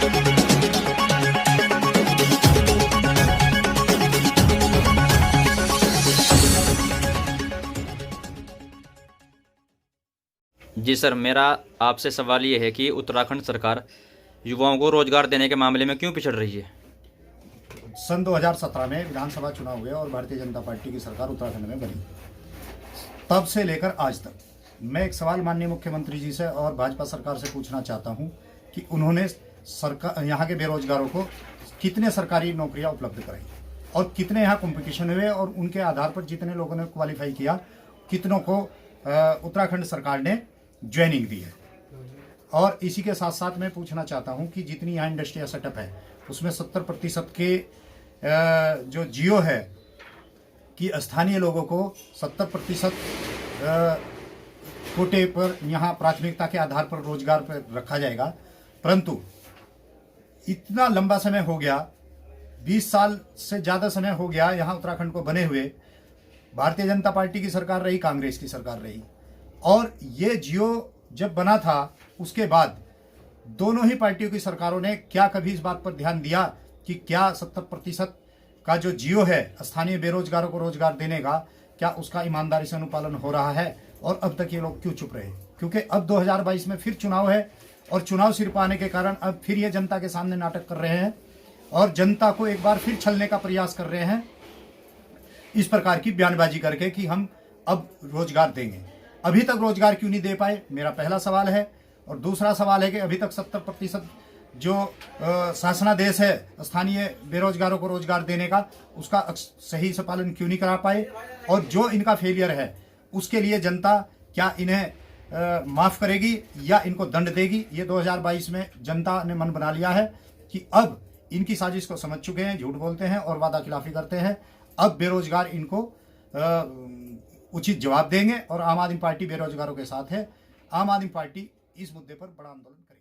जी sir, मेरा आपसे सवाल ये है कि उत्तराखंड सरकार युवाओं को रोजगार देने के मामले में क्यों पिछड़ रही है? सन 2017 में विधानसभा चुनाव हुए और भारतीय जनता पार्टी की सरकार उत्तराखंड में बनी। तब से लेकर आज तक मैं एक सवाल माननीय मुख्यमंत्री जी से और भाजपा सरकार से पूछना चाहता हूं कि उन्होंने सरकार यहाँ के बेरोजगारों को कितने सरकारी नौकरियां उपलब्ध कराई और कितने यहाँ कंपटीशन हुए और उनके आधार पर जितने लोगों ने क्वालिफाई किया, कितनों को उत्तराखंड सरकार ने ज्वाइनिंग दी है। और इसी के साथ साथ मैं पूछना चाहता हूं कि जितनी यहाँ इंडस्ट्रियल सेटअप है उसमें 70% के जो जियो है कि स्थानीय लोगों को 70% कोटे पर यहाँ प्राथमिकता के आधार पर रोजगार पर रखा जाएगा, परंतु इतना लंबा समय हो गया, 20 साल से ज़्यादा समय हो गया यहाँ उत्तराखंड को बने हुए। भारतीय जनता पार्टी की सरकार रही, कांग्रेस की सरकार रही, और ये जियो जब बना था उसके बाद दोनों ही पार्टियों की सरकारों ने क्या कभी इस बात पर ध्यान दिया कि क्या 70% का जो जियो है स्थानीय बेरोजगारों को रोजगार देने का, क्या उसका ईमानदारी से अनुपालन हो रहा है? और अब तक ये लोग क्यों चुप रहे? क्योंकि अब 2022 में फिर चुनाव है और चुनाव सिर पाने के कारण अब फिर ये जनता के सामने नाटक कर रहे हैं और जनता को एक बार फिर छलने का प्रयास कर रहे हैं इस प्रकार की बयानबाजी करके कि हम अब रोजगार देंगे। अभी तक रोजगार क्यों नहीं दे पाए, मेरा पहला सवाल है। और दूसरा सवाल है कि अभी तक 70% जो शासनादेश है स्थानीय बेरोजगारों को रोजगार देने का, उसका सही से पालन क्यों नहीं करा पाए? और जो इनका फेलियर है उसके लिए जनता क्या इन्हें माफ़ करेगी या इनको दंड देगी? ये 2022 में जनता ने मन बना लिया है कि अब इनकी साजिश को समझ चुके हैं, झूठ बोलते हैं और वादा खिलाफी करते हैं। अब बेरोजगार इनको उचित जवाब देंगे और आम आदमी पार्टी बेरोजगारों के साथ है। आम आदमी पार्टी इस मुद्दे पर बड़ा आंदोलन करेगी।